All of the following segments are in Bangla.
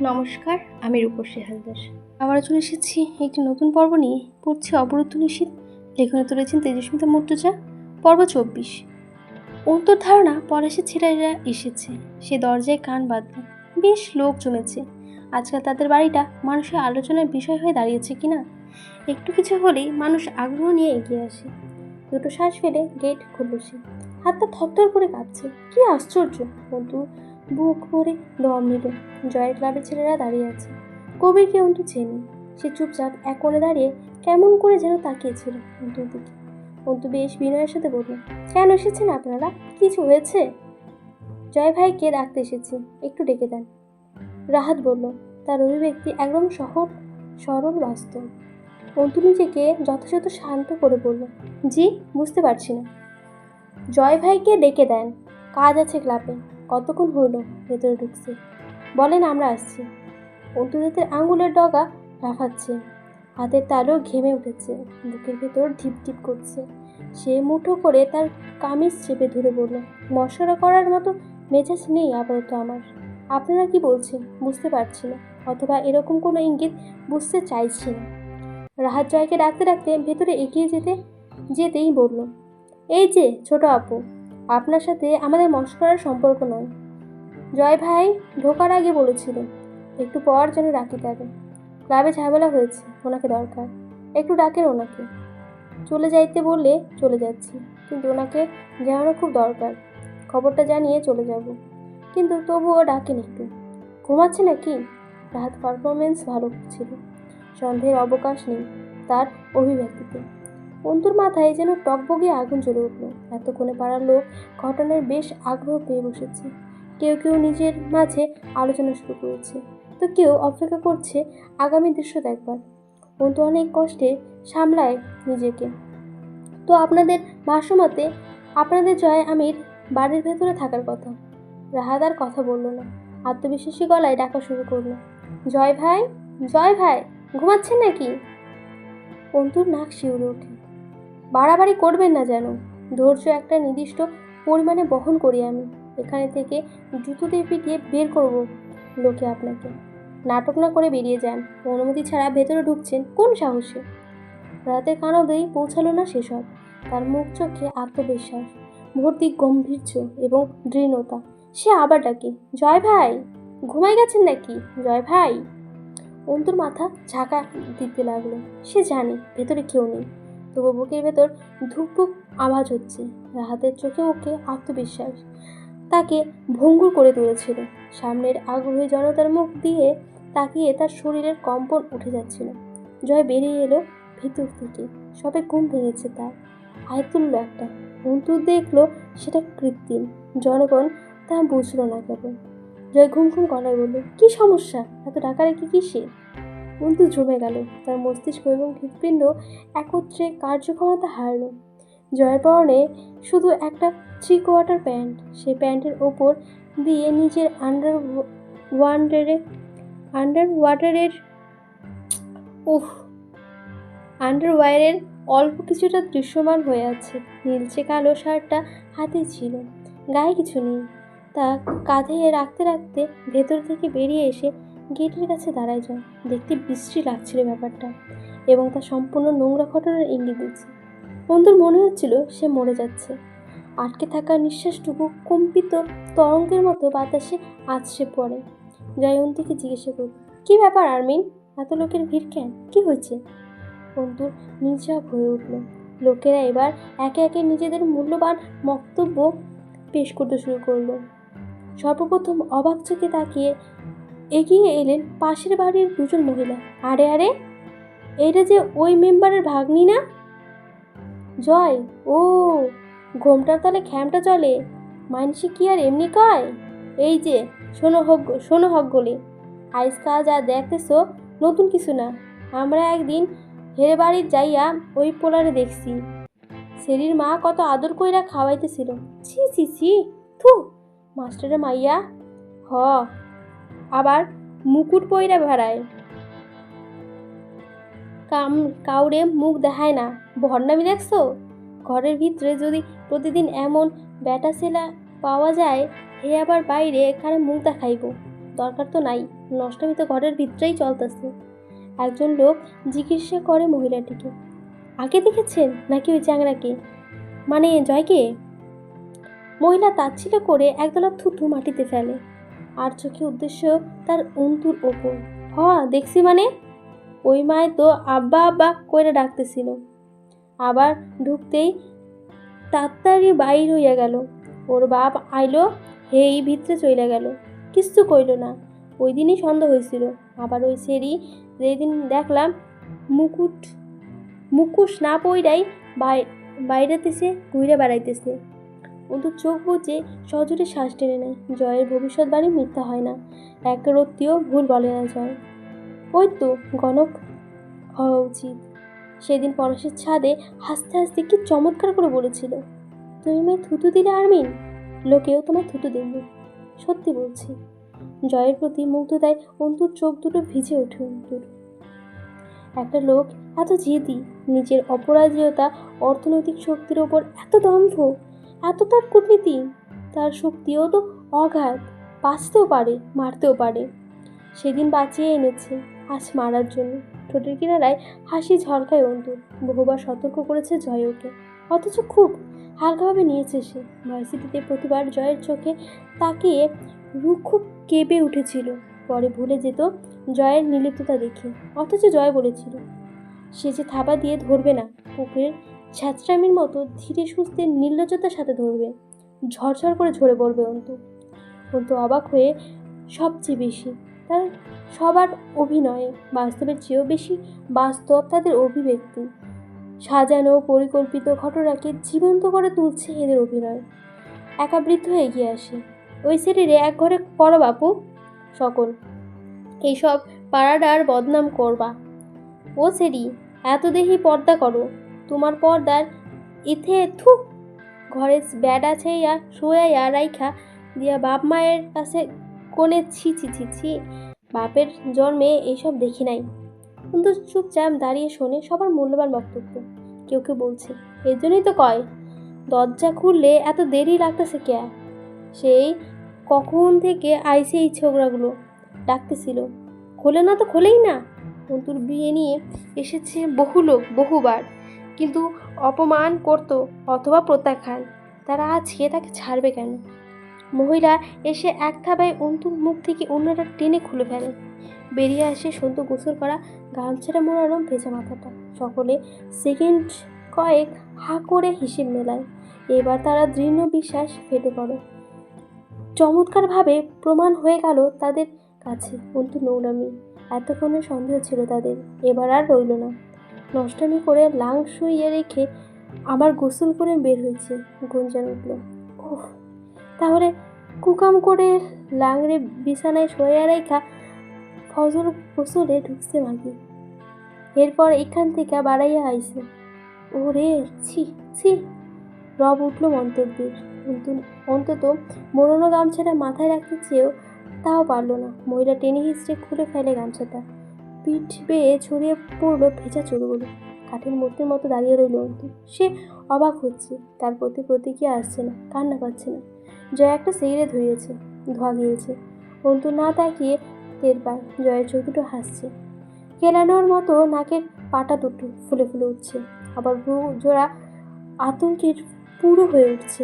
নমস্কার, আমি রূপসী হালদার। আবারও চলে এসেছি একটি নতুন পর্ব নিয়ে। পড়ছি অবরুদ্ধ নিশীথ। লেখনে তুলেছেন তেজস্মিতা মুর্তজা। পর্ব 24। অন্তর্ধারণা পলাশের ছেলেরা এসেছে। সে দরজায় কান বাঁধল। বেশ লোক জমেছে। আজকাল তাদের বাড়িটা মানুষের আলোচনার বিষয় হয়ে দাঁড়িয়েছে কিনা। একটু কিছু হলেই মানুষ আগ্রহ নিয়ে এগিয়ে আসে। দুটো শ্বাস ফেলে গেট খুলল সে। হাতটা থরথর করে কাঁপছে। কি আশ্চর্য! অন্তু বুক ভরে দম নিল। জয়ের ক্লাবের ছেলেরা দাঁড়িয়ে আছে। কবিরকে অন্তু চেনে। সে চুপচাপ এক কোণে দাঁড়িয়ে কেমন করে যেন তাকিয়েছিল অন্তুর দিকে। অন্তু বেশ বিনয়ের সাথে বলল, কেন এসেছেন আপনারা? কিছু হয়েছে? জয় ভাইকে ডাকতে এসেছি, একটু ডেকে দেন। রাহাত বলল, তার অভিব্যক্তি একদম সরল বাস্তব। অন্তু নিজেকে যথাযথ শান্ত করে বলল, জি, বুঝতে পারছি না। জয় ভাইকে ডেকে দেন, কাজ আছে ক্লাবে। কতক্ষণ হইল ভেতরে ঢুকছে? বলেন আমরা আসছি। অন্তুদের আঙুলের ডগা লাফাচ্ছে, হাতের তালু ঘেমে উঠেছে, বুকের ভেতর ঢিপ ঢিপ করছে। সে মুঠো করে তার কামিজ চেপে ধরে বলল, মশকরা করার মতো মেজাজ নেই আপাতত আমার। আপনারা কি বলছেন বুঝতে পারছি না, অথবা এরকম কোনো ইঙ্গিত বুঝতে চাইছি না। রাহাত জয়কে ডাকতে ডাকতে ভেতরে এগিয়ে যেতেই বলল, এই যে ছোট আপু, আপনার সাথে আমাদের মশকরার সম্পর্ক নয়। জয় ভাই ঢোকার আগে বলেছিল একটু পর যেন ডাকি তাকে। ক্লাবে ঝামেলা হয়েছে, ওনাকে দরকার। একটু ডাকেন ওনাকে। চলে যাইতে বললে চলে যাচ্ছি, কিন্তু ওনাকে জানানো খুব দরকার। খবরটা জানিয়ে চলে যাব, কিন্তু তবুও ডাকেন একটু। ঘুমাচ্ছে নাকি? রাহাত পারফরমেন্স ভালো ছিল, সন্দেহের অবকাশ নেই তার অভিব্যক্তিতে। অন্তুর মাথায় যেন টকবগিয়ে আগুন জ্বলে উঠল। এতক্ষণে পাড়ার লোক ঘটনার বেশ আগ্রহ পেয়ে বসেছে। কেউ কেউ নিজের মাঝে আলোচনা শুরু করেছে, তো কেউ অপেক্ষা করছে আগামী দৃশ্য দেখবার। অন্তু অনেক কষ্টে সামলায় নিজেকে। তো আপনাদের ভাষ্যমতে আপনাদের জয় আমির বাড়ির ভেতরে থাকার কথা। রাহাত আর কথা বলল না, আত্মবিশ্বাসী গলায় ডাকা শুরু করলো, জয় ভাই, জয় ভাই, ঘুমাচ্ছেন নাকি? অন্তুর নাক শিউরে ওঠে। বাড়াবাড়ি করবেন না যেন। ধৈর্য একটা নির্দিষ্ট পরিমাণে বহন করি আমি। এখানে থেকে জুতো দিয়ে পিটিয়ে বের করব লোকে আপনাকে। নাটক না করে বেরিয়ে যান। অনুমতি ছাড়া ভেতরে ঢুকছেন কোন সাহসে? রাতের কানবেই পৌঁছালো না সেসব। তার মুখ চোখে আত্মবিশ্বাস ভর্তি, গম্ভীর্য এবং দৃঢ়তা। সে আবার ডাকে, জয় ভাই, ঘুমাই গেছেন নাকি জয় ভাই? অন্তুর মাথা ঝাঁকা দিতে লাগলো। সে জানে ভেতরে কেউ নেই, তবু বুকের ভেতর ধুকপুক আওয়াজ হচ্ছে। রাহাতের চোখে মুখে আত্মবিশ্বাস তাকে ভঙ্গুর করে তুলেছিল। সামনের আগ্রহী জনতার মুখ দিয়ে তাকিয়ে তার শরীরের কম্পন উঠে যাচ্ছিল। জয় বেরিয়ে এলো ভিতর থেকে। সবে ঘুম ভেঙেছে তার। আয় তুলল একটা। অন্তু দেখলো সেটা কৃত্রিম। জনগণ তা বুঝলো না কেবল। জয় ঘুম গলায় বলল, কি সমস্যা? এত ডাকাডাকি কিসে? অন্তু জমে গেল। তার মস্তিষ্ক এবং হৃৎপিণ্ড একত্রে কার্যক্ষমতা হারল। জয়ের পরনে শুধু একটা 3/4 প্যান্ট। সে প্যান্টের ওপর দিয়ে নিজের আন্ডারওয়্যারের অল্প কিছুটা দৃশ্যমান হয়ে আছে। নীলচে কালো শার্টটা হাতে ছিল, গায়ে কিছু নেই। তা কাঁধে রাখতে রাখতে ভেতর থেকে বেরিয়ে এসে গেটের কাছে দাঁড়ায় যায়। দেখতে বিশ্রী লাগছিল ব্যাপারটা, এবং তা সম্পূর্ণ নোংরা ঘটনার ইঙ্গিত দিচ্ছে। বন্ধুর মনে হচ্ছিল সে মরে যাচ্ছে। আটকে থাকা নিঃশ্বাসটুকু কম্পিত তরঙ্গের মতো বাতাসে আছড়ে পড়ে। জয়ন্তীকে জিজ্ঞাসা করল, কি ব্যাপার আরমিন? এত লোকের ভিড় কেন? কি হয়েছে? অন্তুর নির্জীব হয়ে উঠল। লোকেরা এবার একে একে নিজেদের মূল্যবান বক্তব্য পেশ করতে শুরু করলো। সর্বপ্রথম অবাক চোখে তাকিয়ে এগিয়ে এলেন পাশের বাড়ির দুজন মহিলা। আরে আরে, এইটা যে ওই মেম্বারের ভাগ্নি না? জয়, ও ঘোমটার তলে খ্যামটা চলে, মানুষে কি আর এমনি কয়? এই যে শোনো হক গলে, আজকাল যা দেখতেছ নতুন কিছু না। আমরা একদিন হেরে বাড়ির যাইয়া ওই পোলারে দেখছি, সেরির মা কত আদর কইরা খাওয়াইতেছিল। ছি ছি ছি, থু, মাস্টারের মাইয়া। হ, আবার মুকুট পইরা বেড়ায়, কাউরে মুখ দেখায় না। ভণ্ডামি দেখছো? ঘরের ভিতরে যদি প্রতিদিন এমন ব্যাটা ছেলা পাওয়া যায়, হে আবার বাইরে এখানে মুখ দেখাইব? দরকার তো নাই। নষ্টামি তো ঘরের ভিতরেই চলতেছে। একজন লোক জিজ্ঞাসা করে মহিলাটিকে, আগে দেখেছেন নাকি ওই চ্যাংড়াকে, মানে জয়কে? মহিলা তাচ্ছিল্য করে একদলা থুতু মাটিতে ফেলে আর চোখে উদ্দেশ্য তার অন্তুর ওপর। দেখছি, মানে ওই মায় তো আব্বা আব্বা কইরা ডাকতেছিল, আবার ঢুকতেই তাড়াতাড়ি বাইর হইয়া গেল। ওর বাপ আইলো, হেই ভিতরে চইলা গেল, কিচ্ছু কইল না। ওই দিনই সন্দেহ হয়েছিল। আবার ওই সেরি যেদিন দেখলাম মুকুশ না পইরাই বাইরেতেছে, ঘুরে বেড়াইতেছে। কিন্তু চোখ বুঝে সজোরে শ্বাস টেনে নেয়। জয়ের ভবিষ্যৎবাণী মিথ্যা হয় না, এক রত্তিও ভুল বলে না জয়। ওই তো গণক হওয়া উচিত। সেদিন পরশের ছাদে হাসতে হাসতে কি চমৎকার করে বলেছিল, তুমি মেয়ে থুতু দিলে আর্মিন, লোকেও তোমায় থুতু দেবে। সত্যি বলছি। জয়ের প্রতি মুগ্ধতায় অন্তুর চোখ দুটো ভিজে ওঠে। অন্তুর একটা লোক এত জেদি, নিজের অপরাজেয়তা, অর্থনৈতিক শক্তির ওপর এত দম্ভ, এত তার কূটনীতি, তার শক্তিও তো অগাধ, বাঁচতেও পারে, মারতেও পারে। সেদিন বাঁচিয়ে এনেছে, আজ মারার জন্য। ঠোঁটের কিনারায় হাসি ঝলকায় অন্তুর। বহুবার সতর্ক করেছে জয় ওকে, অথচ খুব হালকাভাবে নিয়েছে সে। ভার্সিটিতে প্রতিবার জয়ের চোখে তাকিয়ে রুক্ষ কেঁপে উঠেছিল, পরে ভুলে যেত জয়ের নির্লিপ্ততা দেখে। অথচ জয় বলেছিল সে যে থাবা দিয়ে ধরবে না, পুকুরের ছ্যাঁচড়ামির মতো ধীরে সুস্থে নির্লজ্জতার সাথে ধরবে, ঝরঝর করে ঝরে পড়বে অন্তু। অন্তু অবাক হয়ে সবচেয়ে বেশি তার সবার অভিনয়ে, বাস্তবের চেয়েও বেশি বাস্তব তাদের অভিব্যক্তি। সাজানো পরিকল্পিত ঘটনাকে জীবন্ত করে তুলছে এদের অভিনয়। একা বৃদ্ধ এগিয়ে আসে, ওই শরীরে এক ঘরে পড়ো বাপু, সকল এইসব পাড়াডার বদনাম করবা। ও সেরি, এত দেহি পর্দা করো, তোমার পর্দার ইথে থু ঘরে ব্যাড আছে ইয়া শোয়া রাইখা দিয়া বাপ মায়ের কাছে কোনে ছি ছি ছি ছি, বাপের জন্মে এইসব দেখি নাই। কিন্তু চুপচাপ দাঁড়িয়ে শোনে সবার মূল্যবান বক্তব্য। কেউ কেউ বলছে, এর জন্যই তো কয় দরজা খুললে এত দেরি লাগতেছে কে, সেই কখন থেকে আইসে এই ছোকরাগুলো ডাকতেছিল, খোলে না তো খোলেই না। অন্তুর বিয়ে নিয়ে এসেছে বহু লোক বহুবার, কিন্তু অপমান করতো অথবা প্রত্যাখ্যান, তারা আজকে তাকে ছাড়বে কেন? মহিলা এসে এক থাবায় অন্তুর মুখ থেকে অন্যটা টেনে খুলে ফেলে। বেরিয়ে আসে সদ্য গোসল করা গামছাটা মোড়ানো ভেজা মাথাটা। সকলে সেকেন্ড কয়েক হা করে হিসেব মেলায়। এবার তারা দৃঢ় বিশ্বাস ফেটে পড়ে। চমৎকারভাবে প্রমাণ হয়ে গেল তাদের কাছে অন্তু নৌরামি। এতক্ষণে সন্দেহ ছিল তাদের, এবার আর রইল না। নষ্টামি করে লাং শুইয়ে রেখে আবার গোসল করে বের হয়েছে, গুঞ্জন উঠল। ওহ, তাহলে কুকাম করে লাংরে বিছানায় শোয়া রেখা ফজর গোসলে ঢুকছে মাগি। এরপর এখান থেকে বাড়াইয়া আইছে। ওরে ছি ছি, রব উঠল মন্তব্যের। অন্তত মোড়ানো গামছাটা মাথায় রাখতে চেয়েও তাও পারল না। মহিলা টেনে হিঁচড়ে খুলে ফেলে গামছাটা, পিঠ বেয়ে ছড়িয়ে পড়লো ভেজা চুলগুলো। কাঠের মূর্তির মতো দাঁড়িয়ে রইল অন্তু। সে অবাক হচ্ছে, তার প্রতি প্রতিক্রিয়া আসছে না, কান্না পাচ্ছে না। জয় একটা সিগারেট ধরিয়েছে, ধোয়া গিয়েছে। অন্তু না তাকিয়ে টের পায় জয়ের চোখ দুটো হাসছে, কেলানোর মতো নাকের পাটা দুটো ফুলে ফুলে উঠছে, আবার ভ্রু জোড়া আতঙ্কের পুরো হয়ে উঠছে।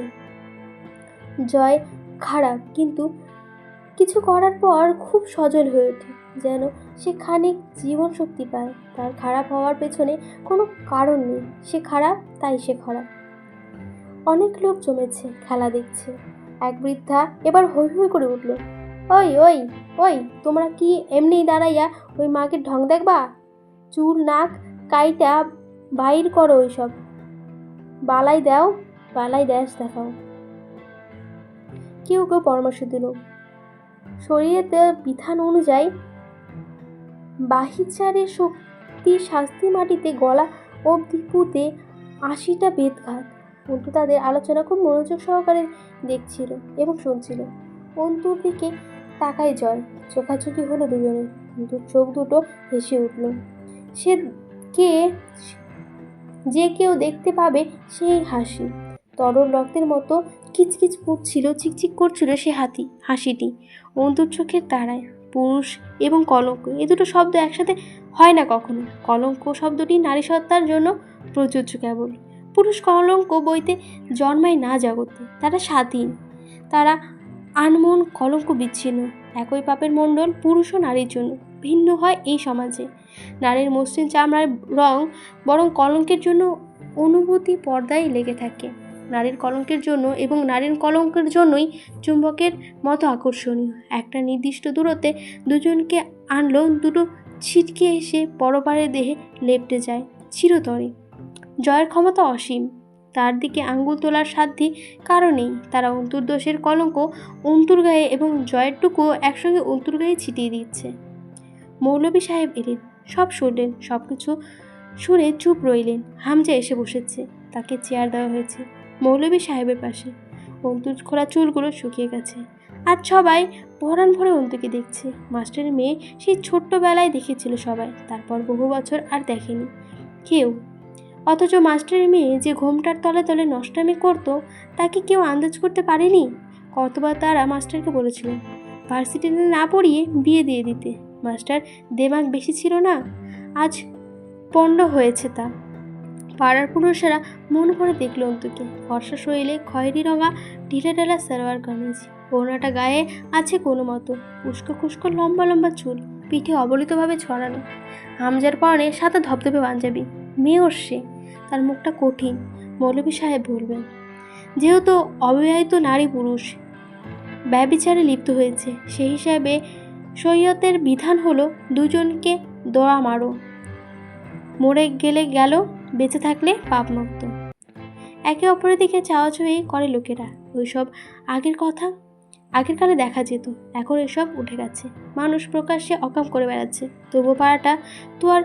জয় খারাপ, কিন্তু কিছু করার পর খুব সজল হয়ে ওঠে, যেন সে খানিক জীবন শক্তি পায়। তার খারাপ হওয়ার পেছনে কোনো কারণ নেই, সে খারাপ তাই সে খারাপ। অনেক লোক জমেছে, খেলা দেখছে। এক বৃদ্ধা এবার হৈ হৈ করে উঠল, ওই ওই ওই, তোমরা কি এমনি দাঁড়াইয়া ওই মাকে ঢং দেখবা? চুল নাক কাইটা বাইর করো, ওইসব বালাই দাও, বালাই দেশ দেখাও। কেউ কেউ পরামর্শ দিল, শরীরেতে বিধান অনুযায়ী বাহিচারের শক্তি শাস্তি মাটিতে গলা অবধি পুঁতে 80টা বেদঘাত। অন্তু তাদের আলোচনা খুব মনোযোগ সহকারে দেখছিল এবং শুনছিল। অন্তুর দিকে তাকায় জয়, চোখাচোখি হলো দুজনের, কিন্তু চোখ দুটো হেসে উঠল। সে যে কেউ দেখতে পাবে সেই হাসি, তরল রক্তের মতো কিচকিচ করছিল, চিকচিক করছিল সে হাসিটি অন্তুর চোখের তারায়। পুরুষ এবং কলঙ্ক এ দুটো শব্দ একসাথে হয় না কখনো। কলঙ্ক শব্দটি নারী সত্তার জন্য প্রযোজ্য কেবল। পুরুষ কলঙ্ক বইতে জন্মায় না জগতে, তারা স্বাধীন, তারা আনমন, কলঙ্ক বিচ্ছিন্ন। একই পাপের মণ্ডল পুরুষ ও নারীর জন্য ভিন্ন হয় এই সমাজে। নারীর মসৃণ চামড়ার রং বরং কলঙ্কের জন্য অনুভূতি পর্দায় লেগে থাকে। নারীর কলঙ্কের জন্য এবং নারীর কলঙ্কের জন্যই চুম্বকের মতো আকর্ষণীয়। একটা নির্দিষ্ট দূরত্বে দুজনকে আনলো, দুটো ছিটকে এসে পরপারের দেহে লেপ্টে যায় চিরতরে। জয়ের ক্ষমতা অসীম, তার দিকে আঙ্গুল তোলার সাধ্যি কারো নেই। তারা অন্তর্দোষের কলঙ্ক অন্তর্গায়ে এবং জয়েরটুকু একসঙ্গে অন্তর্গায়ে ছিটিয়ে দিচ্ছে। মৌলভী সাহেব এলেন, সব শুনলেন, সব কিছু শুনে চুপ রইলেন। হামজা এসে বসেছে, তাকে চেয়ার দেওয়া হয়েছে মৌলভী সাহেবের পাশে। অন্তুর খোলা চুলগুলো শুকিয়ে গেছে। আজ সবাই পরাণ ভরে অন্তুকে দেখছে। মাস্টারের মেয়ে সেই ছোট্টবেলায় দেখেছিল সবাই, তারপর বহু বছর আর দেখেনি কেউ। অথচ মাস্টারের মেয়ে যে ঘোমটার তলে তলে নষ্টামি করতো, তাকে কেউ আন্দাজ করতে পারেনি। কতবার তারা মাস্টারকে বলেছিল ভার্সিটিতে না পড়িয়ে বিয়ে দিয়ে দিতে। মাস্টার দেমাগ বেশি ছিল না, আজ পণ্ড হয়েছে তা। পাড়ার পুরুষেরা মন ভরে দেখল অন্তুকে। ফর্সা শরীরে খয়েরি রঙা ঢিলা ঢালা সালোয়ার কামিজ, ওড়নাটা গায়ে আছে কোনো মতো, উস্কো খুস্কো লম্বা লম্বা চুল পিঠে অবলিতভাবে ছড়ানো। হামজার পরনে সাদা ধবধবে পাঞ্জাবি, মেয়র সে। তার মুখটা কঠিন। মৌলভী সাহেব বলবেন, যেহেতু অবিবাহিত নারী পুরুষ ব্যভিচারে লিপ্ত হয়েছে, সেই হিসাবে শরীয়তের বিধান হলো দুজনকে দোড়া মারো, মরে গেলে গেল, বেঁচে থাকলে পাপমুক্ত। একে অপরের দিকে চাওয়াচুয়ি করে লোকেরা। ওইসব আগের কথা, আগের কালে দেখা যেত, এখন এসব উঠে গেছে। মানুষ প্রকাশ্যে অকাম করে বেড়াচ্ছে। তবু পাড়াটা তো আর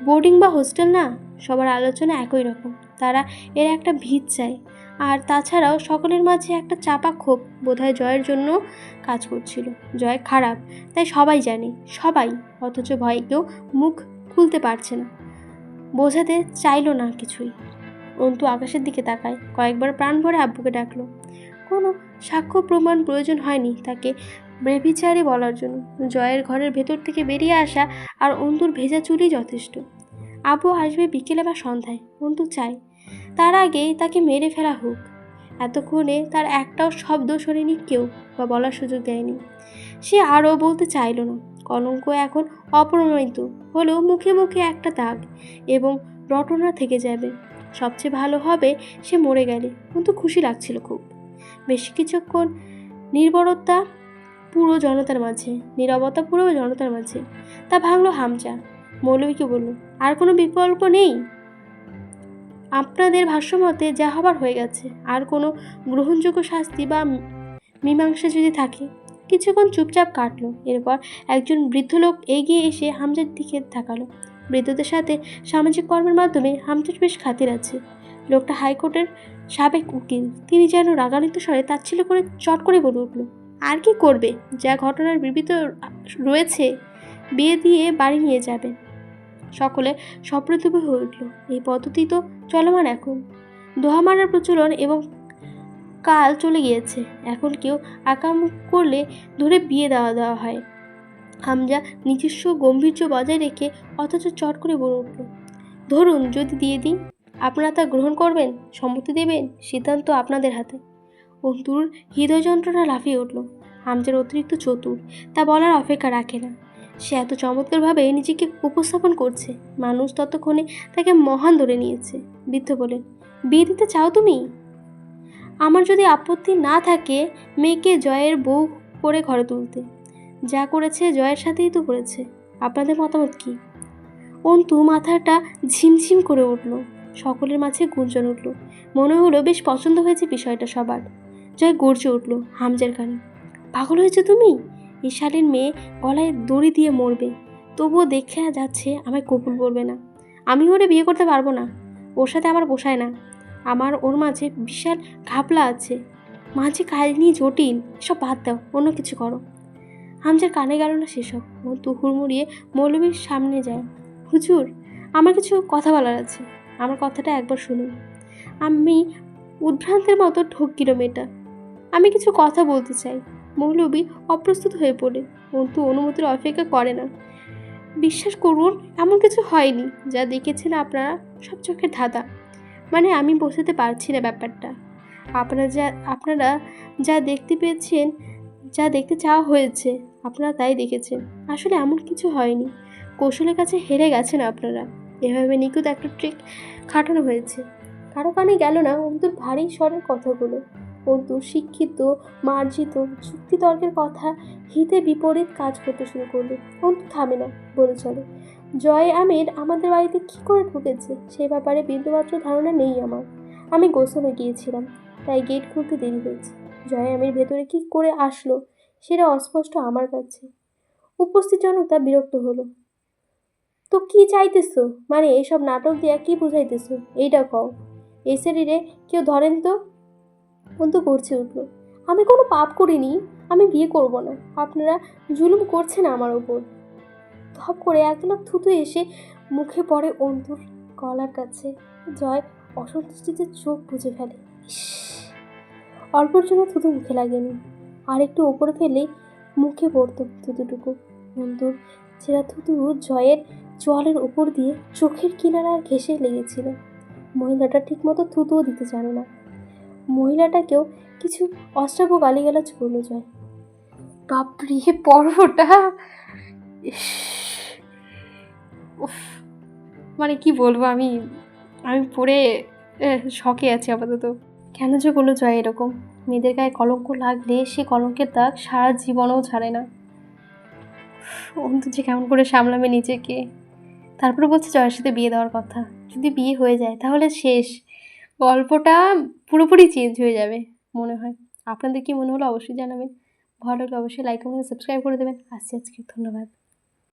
বোর্ডিং বা হোস্টেল না। সবার আলোচনা একই রকম, তারা এর একটা ভিত চায়। আর তাছাড়াও সকলের মাঝে একটা চাপা ক্ষোভ বোধহয় জয়ের জন্য কাজ করছিল। জয় খারাপ তাই সবাই জানে, সবাই, অথচ ভয়ে কেউ মুখ খুলতে পারছে না, বোঝাতে চাইল না কিছুই। অন্তু আকাশের দিকে তাকায়, কয়েকবার প্রাণ ভরে আব্বুকে ডাকলো। কোনো সাক্ষ্য প্রমাণ প্রয়োজন হয়নি তাকে বেভিচারী বলার জন্য। জয়ের ঘরের ভেতর থেকে বেরিয়ে আসা আর অন্তুর ভেজা চুলই যথেষ্ট। আব্বু আসবে বিকেলে বা সন্ধ্যায়, অন্তু চায় তার আগেই তাকে মেরে ফেলা হোক। এতক্ষণে তার একটাও শব্দ শোনেনি কেউ, বা বলার সুযোগ দেয়নি। সে আরও বলতে চাইল না। কলঙ্ক এখন অপ্রমাণিত হলেও মুখে মুখে একটা দাগ এবং রটনা থেকে যাবে। সবচেয়ে ভালো হবে সে মরে গেলে। কিন্তু খুশি লাগছিল খুব। বেশ কিছুক্ষণ নির্ভরতা পুরো জনতার মাঝে, নীরবতা পুরো জনতার মাঝে। তা ভাঙল হামজা। মৌলভীকে বলল, আর কোনো বিকল্প নেই? আপনাদের ভাষ্যমতে যা হবার হয়ে গেছে, আর কোনো গ্রহণযোগ্য শাস্তি বা মীমাংসা যদি থাকে? কিছুক্ষণ চুপচাপ কাটলো। এরপর একজন বৃদ্ধ লোক এগিয়ে এসে হামজার দিকে তাকালো। বৃদ্ধদের সাথে সামাজিক কর্মের মাধ্যমে হামজার বেশ খাতির আছে। লোকটা হাইকোর্টের সাবেক উকিল। তিনি যেন রাগান্বিত স্বরে তাচ্ছিল্য করে চট করে বলে উঠল, আর কি করবে? যা ঘটনার বিবৃত রয়েছে বিয়ে দিয়ে বাড়ি নিয়ে যাবে। সকলে সপ্রতিভ হয়ে উঠল। এই পদ্ধতি তো চলমান এখন। দোহা মারার প্রচলন এবং কাল চলে গিয়েছে। এখন কেউ আকাম করলে ধরে বিয়ে দেওয়া হয়। হামজা নিজস্ব গম্ভীর্য বজায় রেখে অথচ চট করে বলে উঠল, ধরুন যদি দিয়ে দিই, আপনারা তা গ্রহণ করবেন, সম্মতি দেবেন? সিদ্ধান্ত আপনাদের হাতে। অন্তুর হৃদয় যন্ত্রণা লাফিয়ে উঠল। হামজার অতিরিক্ত চতুর, তা বলার অপেক্ষা রাখে না। সে এত চমৎকারভাবে নিজেকে উপস্থাপন করছে, মানুষ ততক্ষণে তাকে মহান ধরে নিয়েছে। বৃদ্ধ বলেন, বিয়ে দিতে চাও তুমি? আমার যদি আপত্তি না থাকে মেয়েকে জয়ের বউ করে ঘরে তুলতে। যা করেছে জয়ের সাথেই তো করেছে। আপনাদের মতামত কি? অন্তু মাথাটা ঝিমঝিম করে উঠল। সকলের মাঝে গুঞ্জন উঠল। মনে হলো বেশ পছন্দ হয়েছে বিষয়টা সবার। জয় গর্জে উঠল হামজার কানে, পাগল হয়েছে তুমি? এই শালীর মেয়ে গলায় দড়ি দিয়ে মরবে, তবুও দেখে যাচ্ছে আমায় কবুল বলবে না। আমি ওরে বিয়ে করতে পারবো না, ওর সাথে আমার পোষায় না। আমার ওর মাঝে বিশাল ঘাপলা আছে, মাঝে কাহিনী জটিল। এসব বাদ দাও, অন্য কিছু করো। হামজার কানে গেল না সেসব। ও হুড়মুড়িয়ে মৌলভীর সামনে যায়। হুজুর, আমার কিছু কথা বলার আছে, আমার কথাটা একবার শুনুন। আমি উদ্ভ্রান্তের মতো ঠকিল মেয়েটা। আমি কিছু কথা বলতে চাই। মৌলবী অপ্রস্তুত হয়ে পড়ে। অন্তু অনুমতির অপেক্ষা করে না। বিশ্বাস করুন, এমন কিছু হয়নি। যা দেখেছেন আপনারা সব চোখের ধাঁধা। মানে আমি বোঝাতে পারছি না ব্যাপারটা। আপনারা যা দেখতে পেয়েছেন, যা দেখতে চাওয়া হয়েছে, আপনারা তাই দেখেছেন। আসলে এমন কিছু হয়নি। কৌশলের কাছে হেরে গেছেন আপনারা। এভাবে নিখুঁত একটা ট্রিক খাটানো হয়েছে। কারো কানে গেল না অন্তুর ভারী স্বরের কথাগুলো। অন্তু শিক্ষিত, মার্জিত যুক্তিতর্কের কথা হিতে বিপরীত কাজ করতে শুরু করলো। অন্তু থামে না, বলে চলে। জয় আমির আমাদের বাড়িতে কি করে ঢুকেছে সে ব্যাপারে বিন্দুমাত্র ধারণা নেই আমার। আমি গোসলে গিয়েছিলাম, তাই গেট খুলতে দেরি হয়েছে। জয় আমির ভেতরে কি করে আসলো সেটা অস্পষ্ট আমার কাছে। উপস্থিত জনতা বিরক্ত হলো। তো কি চাইতেছো? মানে এইসব নাটক দিয়া কি বুঝাইতেছো? এইটা কও। এই শরীরে কেউ ধরেন তো? অন্তু গর্জে উঠল। আমি কোনো পাপ করিনি। আমি বিয়ে করব না। আপনারা জুলুম করছেন আমার উপর। ধপ করে একলা থুতু এসে মুখে পড়ে অন্তুর গলার কাছে। জয় অসন্তুষ্টিতে চোখ বুজে ফেলে। ইস, অল্পর জন্য থুতু মুখে লাগেনি। আর একটু ওপরে ফেলেই মুখে পড়তো থুতুটুকু। অন্তুর ছেঁড়া থুতু জয়ের জলের উপর দিয়ে চোখের কিনারায় ঘেঁষে লেগেছিল। মহিলাটা ঠিকমতো থুতুও দিতে জানে না। মহিলাটাকেও কিছু অশ্রাব্য গালিগালাজ করলো জয়। বাপরে, পর্বটা! ইস, উফ, মানে কি বলবো আমি আমি পড়ে শকে আছি আপাতত। কেন যে করলো জয় এরকম? মেয়েদের গায়ে কলঙ্ক লাগলে সে কলঙ্কের দাগ সারা জীবনেও ছাড়ে না। অন্তু যে কেমন করে সামলাবে নিজেকে। তারপরে বলছে জয়ের সাথে বিয়ে দেওয়ার কথা। যদি বিয়ে হয়ে যায় তাহলে শেষ, গল্পটা পুরোপুরি চেঞ্জ হয়ে যাবে মনে হয়। আপনাদের কি মনে হলো অবশ্যই জানাবেন। ভালো লাগলে অবশ্যই লাইক কমেন্ট সাবস্ক্রাইব করে দেবেন। আসছি আজকে, ধন্যবাদ।